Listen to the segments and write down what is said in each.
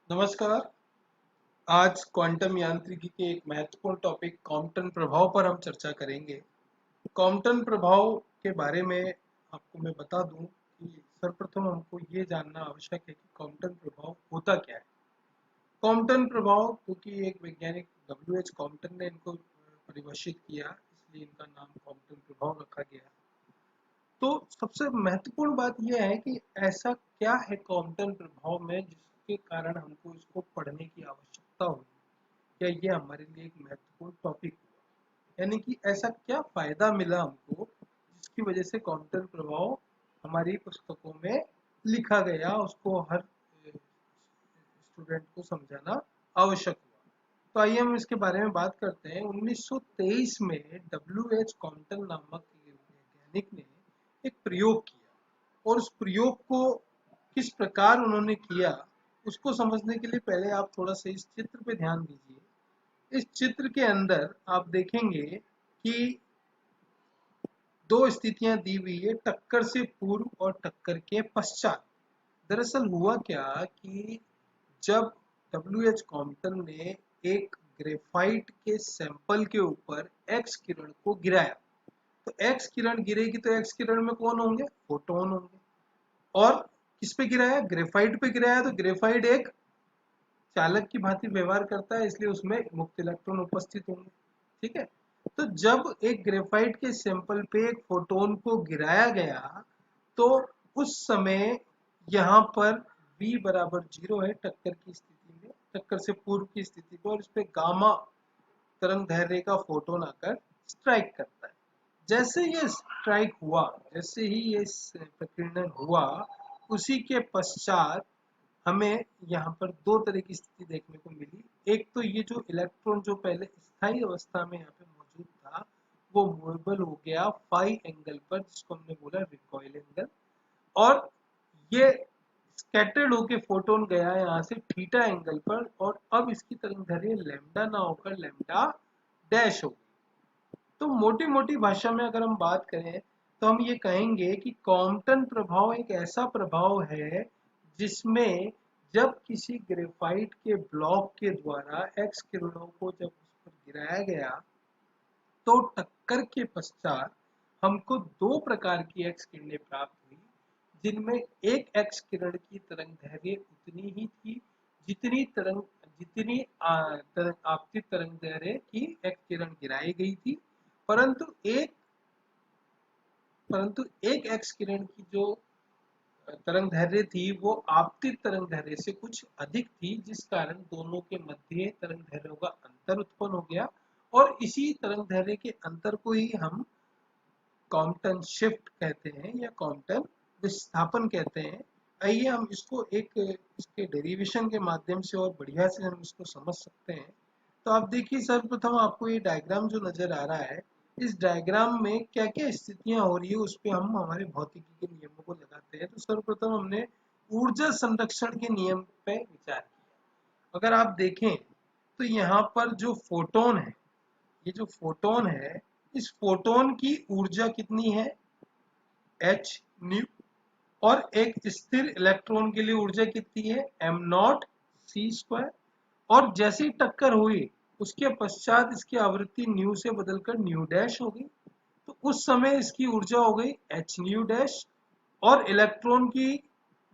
नमस्कार। आज क्वांटम यांत्रिकी के एक महत्वपूर्ण टॉपिक कॉम्पटन प्रभाव पर हम चर्चा करेंगे। कॉम्पटन प्रभाव के बारे में आपको मैं बता दूं कि सर्वप्रथम हमको ये जानना आवश्यक है कि कॉम्पटन प्रभाव होता क्या है। कॉम्पटन प्रभाव क्योंकि एक वैज्ञानिक डब्ल्यू एच कॉम्पटन ने इनको परिभाषित किया, इसलिए इनका नाम कॉम्पटन प्रभाव रखा गया। तो सबसे महत्वपूर्ण बात यह है कि ऐसा क्या है कॉम्पटन प्रभाव में जिसके कारण हमको इसको पढ़ने की आवश्यकता हुई, क्या ये हमारे लिए एक महत्वपूर्ण टॉपिक हुआ, यानी कि ऐसा क्या फायदा मिला हमको जिसकी वजह से कॉम्पटन प्रभाव हमारी पुस्तकों में लिखा गया, उसको हर स्टूडेंट को समझाना आवश्यक हुआ। तो आइए हम इसके बारे में बात करते हैं। 1923 में डब्ल्यू एच कॉम्पटन नामक वैज्ञानिक ने एक प्रयोग किया, और उस प्रयोग को किस प्रकार उन्होंने किया उसको समझने के लिए पहले आप थोड़ा सा इस चित्र पे ध्यान दीजिए। इस चित्र के अंदर आप देखेंगे कि दो स्थितियां दी हुई है, टक्कर से पूर्व और टक्कर के पश्चात। दरअसल हुआ क्या कि जब डब्ल्यू एच कॉम्पटन ने एक ग्रेफाइट के सैंपल के ऊपर एक्स किरण को गिराया, तो एक्स किरण गिरेगी तो एक्स किरण में कौन होंगे? फोटोन होंगे। और किस पे गिराया? ग्रेफाइट पे गिराया, तो ग्रेफाइट एक चालक की भांति व्यवहार करता है, इसलिए उसमें मुक्त इलेक्ट्रॉन उपस्थित होंगे। ठीक है। तो जब एक ग्रेफाइट के सैंपल पे एक फोटोन को गिराया गया, तो उस समय यहाँ पर v बराबर 0 है टक्कर की स्थिति में, टक्कर से पूर्व की स्थिति को, और इस पे गामा तरंग दैर्ध्य का फोटोन आकर स्ट्राइक करता है। जैसे ये स्ट्राइक हुआ, जैसे ही ये प्रकीर्णन हुआ, उसी के पश्चात हमें यहाँ पर दो तरह की स्थिति देखने को मिली। एक तो ये जो इलेक्ट्रॉन जो पहले स्थायी अवस्था में यहाँ पे मौजूद था, वो मूवेबल हो गया फाई एंगल पर, जिसको हमने बोला रिकॉइल एंगल। और ये स्कैटर्ड होके फोटोन गया यहाँ से थीटा एंगल पर, और अब इसकी तरंगदैर्घ्य लैम्डा ना होकर लैम्डा डैश हो गई। तो मोटी मोटी भाषा में अगर हम बात करें तो हम ये कहेंगे कि कॉम्पटन प्रभाव एक ऐसा प्रभाव है जिसमें जब किसी ग्रेफाइट के ब्लॉक के द्वारा एक्स किरणों को जब उस पर गिराया गया, तो टक्कर के पश्चात हमको दो प्रकार की एक्स किरणें प्राप्त हुई, जिनमें एक एक्स किरण की तरंगदैर्घ्य उतनी ही थी जितनी आपतित तरंगदैर्घ्य की एक्स किरण गिराई गई थी। परंतु एक परंतु एक एक्स किरण की जो तरंगदैर्घ्य थी वो आपतित तरंगदैर्घ्य से कुछ अधिक थी, जिस कारण दोनों के मध्य तरंगदैर्घ्यों का अंतर उत्पन्न हो गया, और इसी तरंगदैर्घ्य के अंतर को ही हम कॉम्पटन शिफ्ट कहते हैं या कॉम्पटन विस्थापन कहते हैं। आइए हम इसको एक इसके डेरिवेशन के माध्यम से और बढ़िया से हम इसको समझ सकते हैं। तो आप देखिए, सर्वप्रथम आपको ये डायग्राम जो नजर आ रहा है, इस डायग्राम में क्या क्या स्थितियां हो रही है उस पर हम हमारे भौतिकी के नियमों को लगाते हैं। तो सर्वप्रथम हमने ऊर्जा संरक्षण के नियम पे विचार किया। अगर आप देखें तो यहाँ पर जो फोटोन है, ये जो फोटोन है, इस फोटोन की ऊर्जा कितनी है? H nu. और एक स्थिर इलेक्ट्रॉन के लिए ऊर्जा कितनी है? M not c square. और जैसी टक्कर हुई उसके पश्चात इसकी आवृत्ति न्यू से बदलकर न्यू डैश हो गई, तो उस समय इसकी ऊर्जा हो गई एच न्यू डैश। और इलेक्ट्रॉन की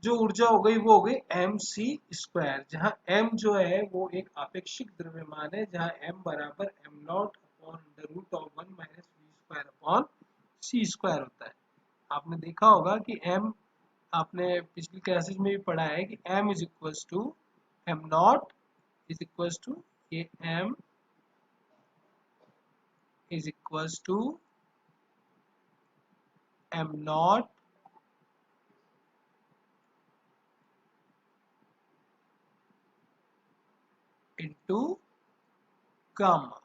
जो ऊर्जा हो गई वो हो गई एम सी स्क्वायर, जहां एम जो है वो एक आपेक्षिक द्रव्यमान है, जहां एम बराबर m naught upon under root of 1 minus v square upon c square होता है। आपने देखा होगा कि एम, आपने पिछली क्लासेस में भी पढ़ा है कि m is equals to m not is equals to, ये m is equals to m not into gamma,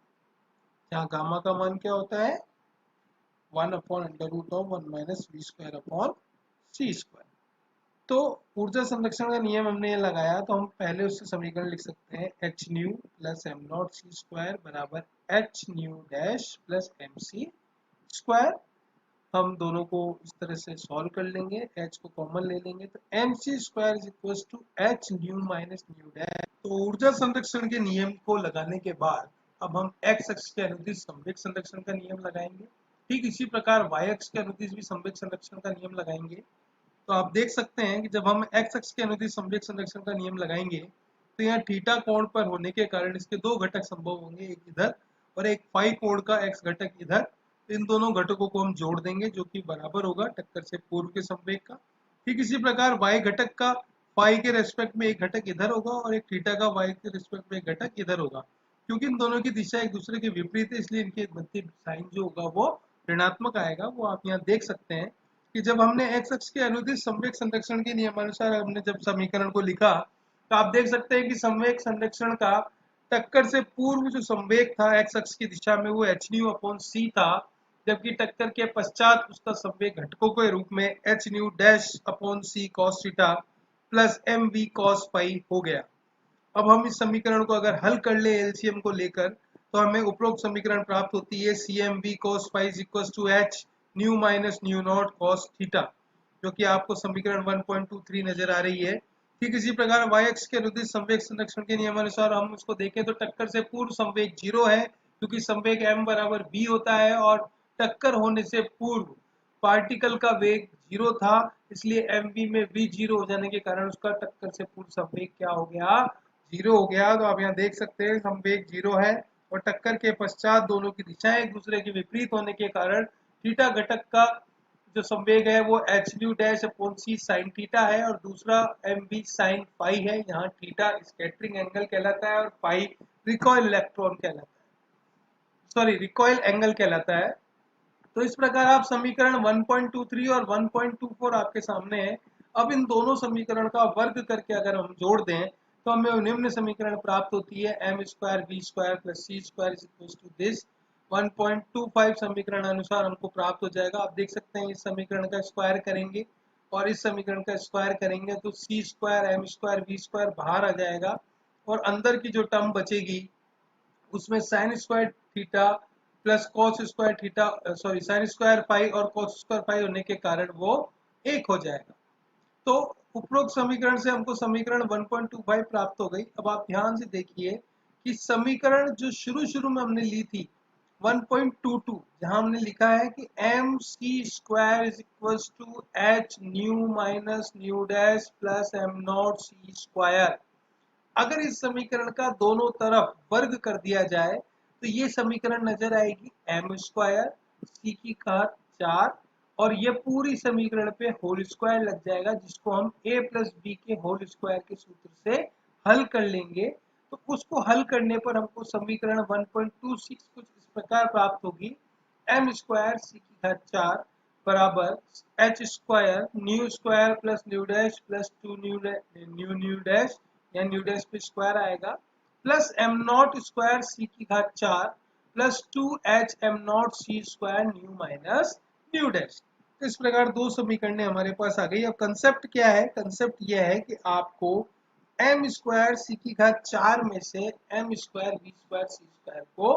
जहाँ गामा का मान क्या होता है? 1 upon under root of 1 minus v square upon c square. तो ऊर्जा संरक्षण का नियम हमने ये लगाया, तो हम पहले उससे समीकरण लिख सकते हैं h nu plus m not c square बराबर h nu dash plus m c square. हम दोनों को इस तरह से सॉल्व कर लेंगे, h को कॉमन ले लेंगे तो mc square is equal to h nu minus nu dash. तो ऊर्जा संरक्षण के नियम को लगाने के बाद अब हम x अक्ष के अनुदिश संवेग संरक्षण का नियम लगाएंगे। ठीक इसी प्रकार y अक्ष के अनुदिश भी संवेग संरक्षण का नियम लगाएंगे। तो आप देख सकते हैं कि जब हम x अक्ष के अनुदिश संवेग संरक्षण का नियम लगाएंगे तो यहाँ थीटा कोण पर होने के कारण इसके दो घटक संभव होंगे, एक इधर और एक फाई कोण का x घटक इधर। तो इन दोनों घटकों को हम जोड़ देंगे जो कि बराबर होगा टक्कर से पूर्व के संवेग का। ठीक इसी प्रकार y घटक का फाई के रेस्पेक्ट में एक घटक इधर होगा और एक थीटा का y के रेस्पेक्ट में एक घटक इधर होगा। क्योंकि इन दोनों की दिशा एक दूसरे के विपरीत है इसलिए इनके मध्य साइन जो होगा वो ऋणात्मक आएगा। वो आप यहाँ देख सकते हैं कि जब हमने x अक्ष के अनुदिश संवेग संरक्षण के नियमानुसार हमने जब समीकरण को लिखा तो आप देख सकते हैं कि संवेग संरक्षण का टक्कर से पूर्व जो संवेग था x अक्ष की दिशा में वो h न्यू अपॉन c था, जबकि टक्कर के पश्चात उसका संवेग घटकों के रूप में h nu dash upon c cos theta plus m v cos phi हो गया। अब हम इस समीकरण को अगर हल कर ले एलसीएम को लेकर तो हमें उपरोक्त समीकरण प्राप्त होती है c m v cos phi is equal to h nu minus nu naught cos theta, जो कि आपको समीकरण 1.23 नजर आ रही है। ठीक इसी प्रकार y अक्ष के अनुदिश संवेग संरक्षण के नियमानुसार हम उसको देखें तो टक्कर से पूर्व संवेग 0 है क्योंकि संवेग m बराबर b होता है और टक्कर होने से पूर्व पार्टिकल का वेग 0 था, इसलिए mv में v 0 हो जाने के कारण उसका टक्कर से पूर्व संवेग क्या हो गया, 0 हो गया। तो आप यहाँ देख सकते हैं संवेग 0 है और टक्कर के पश्चात दोनों की दिशाएं एक दूसरे के विपरीत होने के कारण थीटा घटक का जो संवेग है वो एच न्यू डैश अपॉन सी साइन थीटा है और दूसरा एम बी साइन फाई है। यहाँ थीटा स्कैटरिंग एंगल कहलाता है और फाई रिकॉइल इलेक्ट्रॉन कहलाता है, सॉरी रिकॉइल एंगल कहलाता है। तो इस प्रकार आप समीकरण 1.23 और 1.24 आपके सामने है। अब इन दोनों समीकरण का वर्ग करके अगर हम जोड़ दें तो हमें निम्न समीकरण प्राप्त होती है m square b square plus c square is equal to this. 1.25 समीकरण अनुसार हमको प्राप्त हो जाएगा। आप देख सकते हैं इस समीकरण का स्क्वायर करेंगे और इस समीकरण का स्क्वायर करेंगे तो c square m square b square बाहर आ जाएगा और अंदर की जो टर्म बचेगी उसमें sine square theta plus cos square theta sorry sine square pi और कॉस स्क्वायर पाई होने के कारण वो एक हो जाएगा। तो उपरोक्त समीकरण से हमको समीकरण 1.25 प्राप्त हो गई। अब आप ध्यान से देखिए कि समीकरण जो शुरू में हमने ली थी 1.22 जहां हमने लिखा है कि m c square is equal to h nu minus nu dash plus m not c square, अगर इस समीकरण का दोनों तरफ वर्ग कर दिया जाए तो ये समीकरण नजर आएगी एम स्क्वायर सी की घात 4 और ये पूरी समीकरण पे होल स्क्वायर लग जाएगा जिसको हम a प्लस बी के होल स्क्वायर के सूत्र से हल कर लेंगे। तो उसको हल करने पर हमको समीकरण 1.26 कुछ इस प्रकार प्राप्त होगी एम स्क्वायर सी की घात 4 बराबर h square plus nu dash plus two nu dash या न्यू डैश पे स्क्वायर आएगा plus m not square c की घात 4 plus 2h m not c square nu minus nu dash. तो इस प्रकार दो समीकरण हमारे पास आ गई। अब कंसेप्ट क्या है, कंसेप्ट यह है कि आपको एम स्क्वायर सी की घात 4 में से एम स्क्वायर बी स्क्वायर सी स्क्वायर को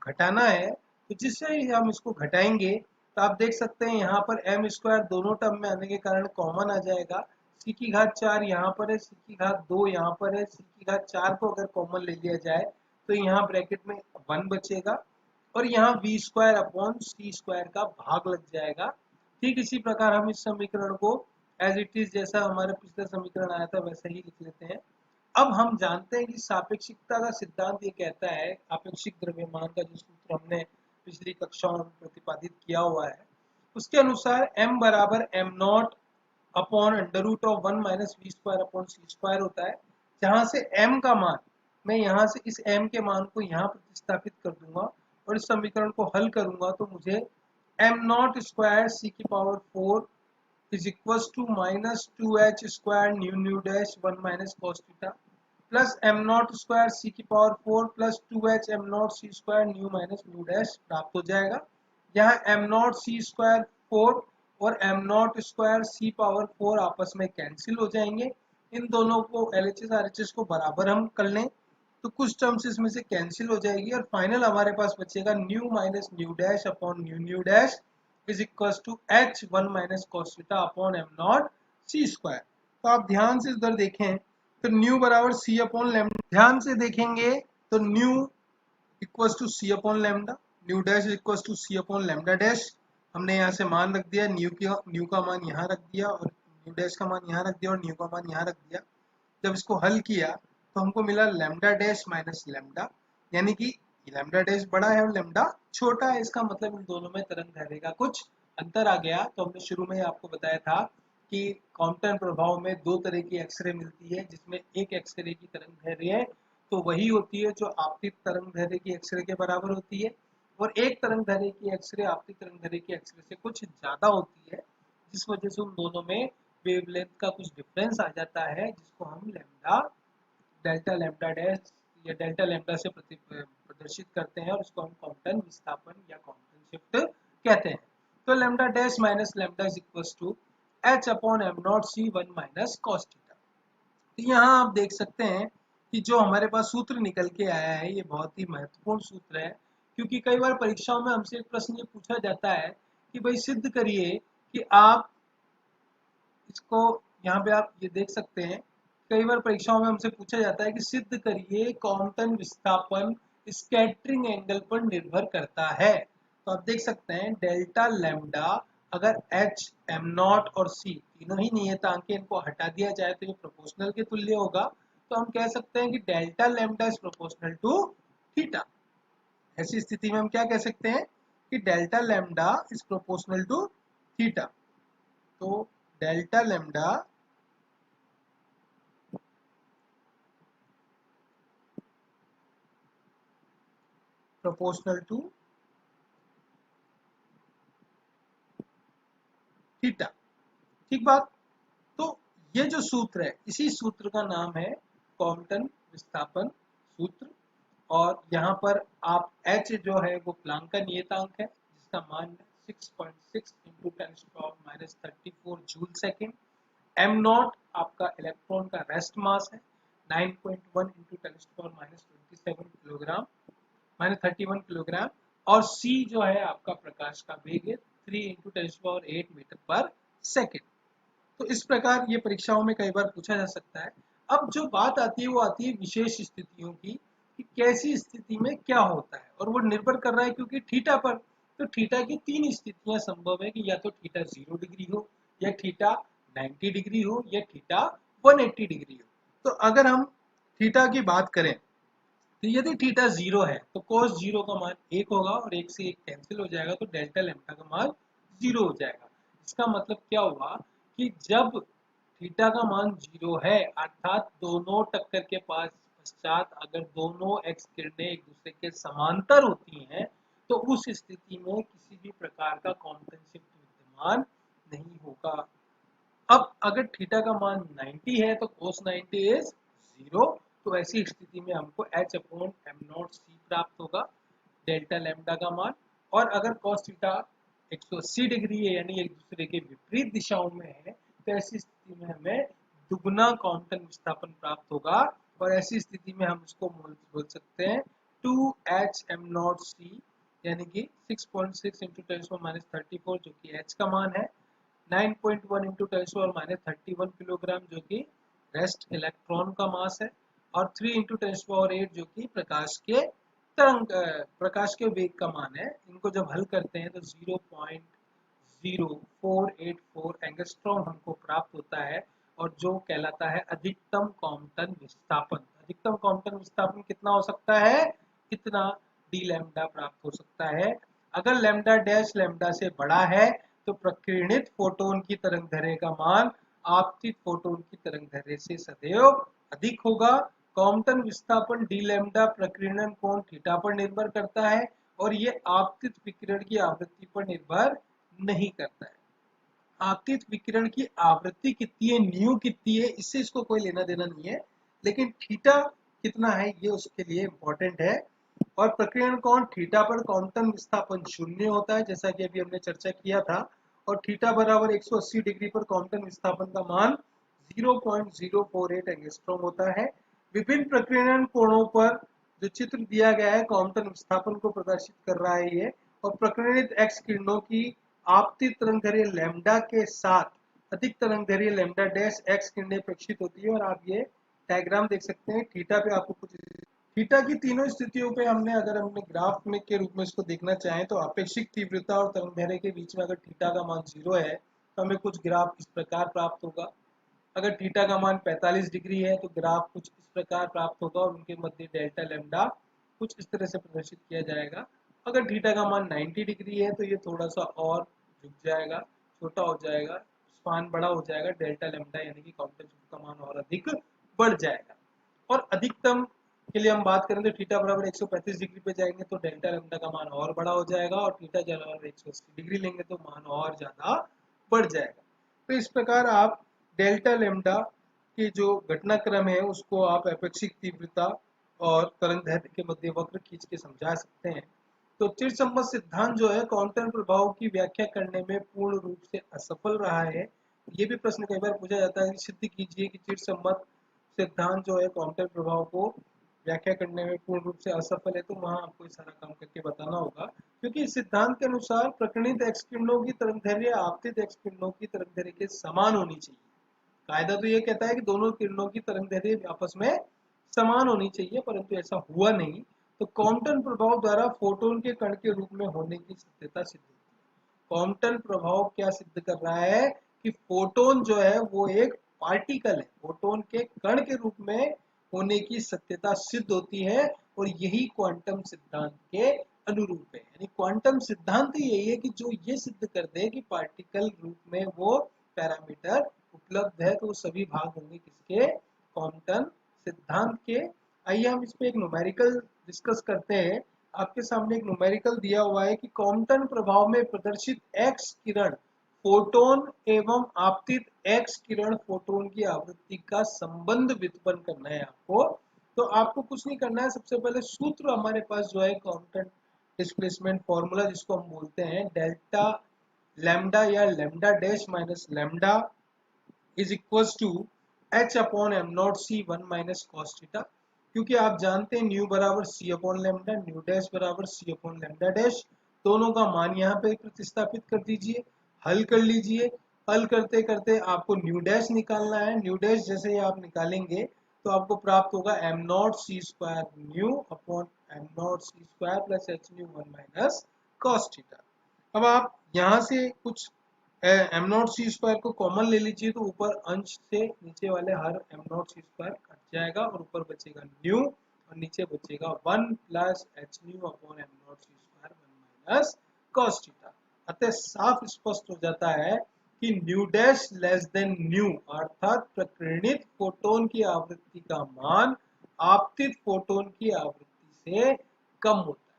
घटाना है। तो जिससे ही हम इसको घटाएंगे तो आप देख सकते हैं यहाँ पर एम स्क्वायर दोनों टर्म में आने के कारण कॉमन आ जाएगा। सी की घात 4 यहाँ पर है, सी की घात 2 यहाँ पर है, सी की घात 4 को अगर कॉमन ले लिया जाए तो यहाँ ब्रैकेट में 1 बचेगा और यहाँ v square upon c square का भाग लग जाएगा। ठीक इसी प्रकार हम इस समीकरण को एज इट इज जैसा हमारा पिछला समीकरण आया था वैसा ही लिख लेते हैं। अब हम जानते हैं कि सापेक्षिकता का सिद्धांत ये कहता है, आपेक्षिक द्रव्यमान का जो सूत्र हमने पिछली कक्षाओं में प्रतिपादित किया हुआ है उसके अनुसार m बराबर m naught upon under root of 1 minus v square upon c square होता है, जहां से m का मान मैं यहाँ से इस m के मान को यहाँ प्रतिस्थापित कर दूंगा और इस समीकरण को हल करूंगा तो मुझे एम नॉट स्क्वायर सी की power 4 is equal to minus 2h square nu dash 1 minus cos theta plus m not square c की power 4 plus 2h m not c square nu minus nu dash प्राप्त हो जाएगा। यहाँ am not c square 4 और m not square c power 4 आपस में cancel हो जाएंगे। इन दोनों को एलएचएस आरएचएस को बराबर हम कर लें तो कुछ टर्म्स इसमें से कैंसिल हो जाएगी और फाइनल हमारे पास बचेगा nu minus nu dash upon nu dash is equal to h one minus cos theta upon m not c square. तो आप ध्यान से इधर देखें तो न्यू बराबर सी अपॉन लैम्डा, ध्यान से देखेंगे तो nu equal to c upon lambda, nu dash equal to c upon lambda dash. हमने यहाँ से मान रख दिया, न्यू का मान यहाँ रख दिया और न्यू डैश का मान यहाँ रख दिया और न्यू का मान यहाँ रख दिया। जब इसको हल किया तो हमको मिला लैम्डा डैश माइनस लैम्डा, यानी कि लैम्डा डैश बड़ा है और लैम्डा छोटा है। इसका मतलब इन दोनों में तरंग दैर्ध्य का कुछ अंतर आ गया। तो हमने शुरू में आपको बताया था कि कॉम्पटन प्रभाव में दो तरह की एक्सरे मिलती है, जिसमें एक एक्सरे की तरंग दैर्ध्य तो वही होती है जो आपतित तरंग दैर्ध्य की एक्सरे के बराबर होती है, और एक तरंग दैर्ध्य की एक्सरे आपतित तरंग दैर्ध्य की एक्सरे से कुछ ज्यादा होती है, जिस वजह से उन दोनों में वेवलेंथ का कुछ डिफरेंस आ जाता है, जिसको हम लैम्डा डेल्टा लैम्डा डैश या डेल्टा लैम्डा से प्रदर्शित करते हैं, और उसको हम कॉम्पटन विस्थापन या कॉम्पटन शिफ्ट कहते हैं। तो lambda dash minus lambda is equals to h upon m not c one minus cos theta. तो यहाँ आप देख सकते हैं कि जो हमारे पास सूत्र निकल के आया है ये बहुत ही महत्वपूर्ण सूत्र है, क्योंकि कई बार परीक्षाओं में हमसे एक प्रश्न ये पूछा जाता है कि भाई सिद्ध करिए कि आप इसको, यहाँ पे आप ये देख सकते हैं कई बार परीक्षाओं में हमसे पूछा जाता है कि सिद्ध करिए कॉम्पटन विस्थापन स्कैटरिंग एंगल पर निर्भर करता है। तो आप देख सकते हैं डेल्टा लैम्डा, अगर एच एम नॉट और सी तीनों ही नियतांक इनको हटा दिया जाए तो ये प्रोपोर्शनल के तुल्य होगा। तो हम कह सकते हैं कि delta lambda is proportional to theta. ऐसी स्थिति में हम क्या कह सकते हैं कि delta lambda is proportional to theta. तो delta lambda proportional to theta. ठीक बात। तो ये जो सूत्र है इसी सूत्र का नाम है कॉम्पटन विस्थापन सूत्र, और यहाँ पर आप h जो है वो प्लांक का नियतांक है, जिसका मान 6.6 into 10⁻34 joule second. Am not आपका इलेक्ट्रॉन का रेस्ट मास है 9.1 इंटू 10⁻27 किलोग्राम -31 किलोग्राम, और c जो है आपका प्रकाश का वेग है 3 इंटू 10⁸ मीटर पर सेकेंड। तो इस प्रकार ये परीक्षाओं में कई बार पूछा जा सकता है। अब जो बात आती है वो आती है विशेष स्थितियों की, कि कैसी स्थिति में क्या होता है, और वो निर्भर कर रहा है क्योंकि थीटा पर। तो थीटा की तीन स्थितियां संभव है, कि या तो थीटा 0 डिग्री हो, या थीटा 90 डिग्री हो, या थीटा 180 डिग्री हो। तो अगर हम थीटा की बात करें तो यदि थीटा 0 है तो cos 0 का मान 1 होगा, और 1 से 1 कैंसिल हो जाएगा, तो डेल्टा लैम्डा का मान 0 हो जाएगा। इसका मतलब क्या हुआ कि जब थीटा का मान 0 है, अर्थात दोनों टक्कर के पास पश्चात अगर दोनों एक्स किरणें एक दूसरे के समांतर होती हैं, तो उस स्थिति में किसी भी प्रकार का कॉम्पटन शिफ्ट विद्यमान नहीं होगा। अब अगर थीटा का मान 90 है तो cos 90 इज 0। तो ऐसी स्थिति में हमको h अपॉन एम नॉट सी प्राप्त होगा, डेल्टा लैम्डा का मान। और अगर cos थीटा 180 डिग्री है, यानी एक दूसरे के विपरीत दिशाओं में है, तो ऐसी स्थिति में हमें दुगना कॉम्पटन विस्थापन प्राप्त होगा, और ऐसी स्थिति में हम उसको बोल सकते हैं 2h एम नॉट सी, यानी कि 6.6 इंटू 10⁻34 जो कि h का मान है, 9.1 इंटू 10⁻31 किलोग्राम जो कि रेस्ट इलेक्ट्रॉन का मास है, और 3 इंटू 10⁸ जो कि प्रकाश के वेग का मान है। इनको जब हल करते हैं तो 0.0484 एंगस्ट्रॉम हमको प्राप्त होता है, और जो कहलाता है अधिकतम कॉम्पटन विस्थापन। अधिकतम कॉम्पटन विस्थापन कितना हो सकता है, कितना डी लैम्डा प्राप्त हो सकता है। अगर लैम्डा डैश लैम्डा से बड़ा है तो प्रकीर्णित फोटोन की तरंग दैर्ध्य का मान आपतित फोटोन की तरंग दैर्ध्य से सदैव अधिक होगा। कॉम्पटन विस्थापन डी लैम्डा प्रकीर्णन कोण थीटा पर निर्भर करता है, और ये आपतित विकिरण की आवृत्ति पर निर्भर नहीं करता है। आपतित विकिरण की आवृत्ति कितनी है, न्यू कितनी है, इससे इसको कोई लेना देना नहीं है, लेकिन थीटा कितना है ये उसके लिए इंपॉर्टेंट है। और प्रकीर्णन कोण थीटा पर कॉम्पटन विस्थापन शून्य होता है, जैसा कि अभी हमने चर्चा किया था, और थीटा बराबर 180 डिग्री पर कॉम्पटन विस्थापन का मान 0.048 एंगस्ट्रॉम होता है। विभिन्न प्रकीर्णन कोणों पर जो चित्र दिया गया है कॉम्पटन विस्थापन को प्रदर्शित कर रहा है ये, और प्रकीर्णित एक्स किरणों की आपतित तरंगदैर्घ्य लैम्डा के साथ अधिक तरंगदैर्घ्य लैम्डा डैश एक्स किरणें प्रेक्षित होती है। और आप ये डायग्राम देख सकते हैं। थीटा पे आपको कुछ, थीटा की तीनों स्थितियों पे अगर हमने ग्राफ में के रूप में इसको देखना चाहें तो अपेक्षिक तीव्रता और तरंगदैर्घ्य के बीच में अगर थीटा का मान 0 है तो हमें कुछ ग्राफ इस प्रकार प्राप्त होगा। अगर थीटा का मान 45 डिग्री है तो ग्राफ कुछ इस प्रकार प्राप्त होगा और उनके मध्य डेल्टा लैम्डा कुछ इस तरह से प्रदर्शित किया जाएगा। अगर थीटा का मान 90 डिग्री है तो ये थोड़ा सा और झुक जाएगा, छोटा हो जाएगा, स्पान बड़ा हो जाएगा, डेल्टा लैम्डा यानी कि काउंटर का मान और अधिक बढ़ जाएगा। और अधिकतम के लिए हम बात करें तो थीटा बराबर 135 डिग्री पे जाएंगे तो डेल्टा लैम्डा का मान और बड़ा हो जाएगा, और थीटा बराबर 180 डिग्री लेंगे तो मान और ज्यादा बढ़ जाएगा। तो इस प्रकार आप डेल्टा लैम्डा की जो घटनाक्रम है उसको आप अपेक्षिक तीव्रता और तरंगदैर्घ्य के मध्य वक्र खींच के समझा सकते हैं। तो चिरसम्मत सिद्धांत जो है क्वांटम प्रभाव की व्याख्या करने में पूर्ण रूप से असफल रहा है। ये भी प्रश्न कई बार पूछा जाता है कि सिद्ध कीजिए कि चिरसम्मत सिद्धांत जो है क्वांटम प्रभाव को व्याख्या करने में पूर्ण रूप से असफल है। तो वहां आपको सारा काम करके बताना होगा, क्योंकि इस सिद्धांत के अनुसार प्रकरणित एक्स किरणों की तरंगदैर्घ्य आपतित एक्स किरणों की तरंगदैर्घ्य के समान होनी चाहिए। कायदा तो ये कहता है कि दोनों किरणों की तरंगदैर्घ्य आपस में समान होनी चाहिए, परंतु ऐसा हुआ नहीं। तो क्वांटम प्रभाव द्वारा फोटोन के कण के रूप में होने की सत्यता सिद्ध होती है। क्वांटम प्रभाव क्या सिद्ध कर रहा है कि फोटोन जो है वो एक पार्टिकल है, फोटोन के कण के रूप में होने की सत्यता सिद्ध होती है। और यही क्वांटम सिद्धांत के अनुरूप है। यानी क्वांटम सिद्धांत ही यही है कि जो ये सिद्ध कर दे कि पार्टिकल रूप में वो पैरामीटर उपलब्ध है, तो सभी भाग होंगे किसके, क्वांटम सिद्धांत के। आइए हम इस पे एक न्यूमेरिकल डिस्कस करते हैं। आपके सामने एक न्यूमेरिकल दिया हुआ है कि क्वांटम प्रभाव में प्रदर्शित एक्स किरण फोटोन एवं आपतित एक्स किरण फोटोन की आवृत्ति का संबंध व्युत्पन्न करना है आपको। तो आपको कुछ नहीं करना है, सबसे पहले सूत्र हमारे पास जो है क्वांटम डिस्प्लेसमेंट फॉर्मूला जिसको हम बोलते हैं डेल्टा लैम्डा या lambda dash minus lambda is equal to h upon m not c one minus cos theta. क्योंकि आप जानते हैं न्यू बराबर c upon lambda, nu dash बराबर सी अपॉन लैम्डा डैश। दोनों का मान यहाँ पे प्रतिस्थापित कर दीजिए, हल कर लीजिए। हल करते करते आपको न्यू डैश निकालना है। न्यू डैश जैसे ही आप निकालेंगे तो आपको प्राप्त होगा m not c square nu upon m not c square plus h nu one minus cos theta. अब आप यहाँ से कुछ एम नॉट सी स्क्वायर को कॉमन ले लीजिए तो ऊपर अंश से नीचे वाले हर m not c square cut जाएगा और ऊपर बचेगा न्यू और नीचे बचेगा one plus h nu upon m not c square one minus cos theta. अतः साफ स्पष्ट हो जाता है कि new dash less than new अर्थात प्रकीर्णित फोटोन की आवृत्ति का मान आपतित फोटोन की आवृत्ति से कम होता है।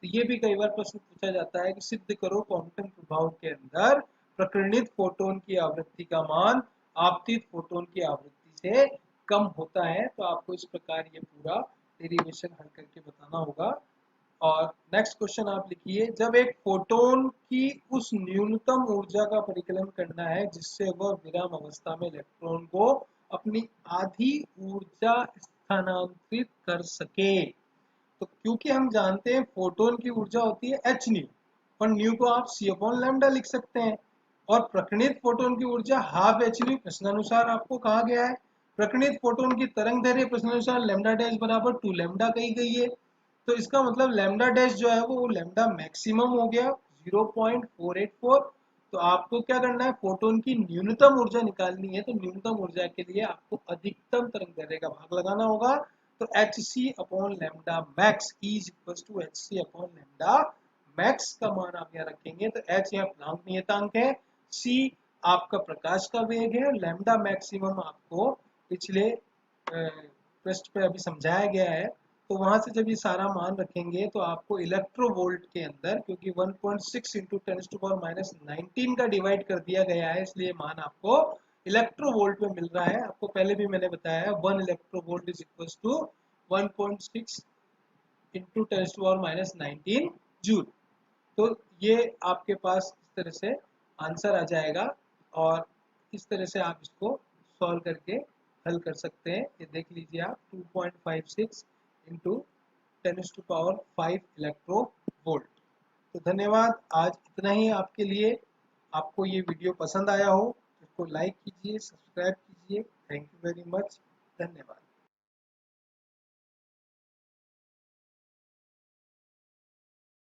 तो ये भी कई बार प्रश्न पूछा जाता है कि सिद्ध करो क्वांटम प्रभाव के अंदर प्रकीर्णित फोटोन की आवृत्ति का मान आपतित फोटोन की आवृत्ति से कम होता है। तो आपको इस प्रकार ये पूरा डेरिवेशन हल करके बताना होगा। और नेक्स्ट क्वेश्चन आप लिखिए, जब एक फोटोन की उस न्यूनतम ऊर्जा का परिकलन करना है जिससे वह विराम अवस्था में इलेक्ट्रॉन को अपनी आधी ऊर्जा स्थानांतरित कर सके। तो क्योंकि हम जानते हैं फोटोन की ऊर्जा होती है एच न्यू, और न्यू को आप सी अपॉन लैम्डा लिख सकते हैं। और प्रकीर्णित फोटोन की ऊर्जा हाफ एच न्यू प्रश्नानुसार आपको कहा गया है। प्रकीर्णित फोटोन की तरंग दैर्घ्य प्रश्नानुसार लैम्डा डैश बराबर 2 लैम्डा कही गई है। तो इसका मतलब लैम्डा डैश जो है वो लैम्डा मैक्सिमम हो गया 0.484। तो आपको क्या करना है, फोटोन की न्यूनतम ऊर्जा निकालनी है। तो न्यूनतम ऊर्जा के लिए आपको अधिकतम तरंग दैर्घ्य का भाग लगाना होगा। तो h c upon lambda max is equal to h c upon lambda max का मान आप यहाँ रखेंगे। तो एच यहाँ प्लांक नियतांक है, सी आपका प्रकाश का वेग है, और लैम्डा मैक्सिमम आपको पिछले पृष्ठ पे अभी समझाया गया है। तो वहां से जब ये सारा मान रखेंगे तो आपको इलेक्ट्रोवोल्ट के अंदर, क्योंकि 1.6 इंटू 10⁻⁻19 का डिवाइड कर दिया गया है, इसलिए मान आपको इलेक्ट्रोवोल्ट में मिल रहा है। आपको पहले भी मैंने बताया है 1 electronvolt is equal to 1.6 into 10⁻⁻19 joule. तो ये आपके पास इस तरह से आंसर आ जाएगा, और इस तरह से आप इसको सॉल्व करके हल कर सकते हैं। ये देख लीजिए आप 2.56 इंटू 10⁻⁵ इलेक्ट्रो वोल्ट। तो धन्यवाद, आज इतना ही आपके लिए। आपको ये वीडियो पसंद आया हो तो इसको लाइक कीजिए, सब्सक्राइब कीजिए। Thank you very much. धन्यवाद।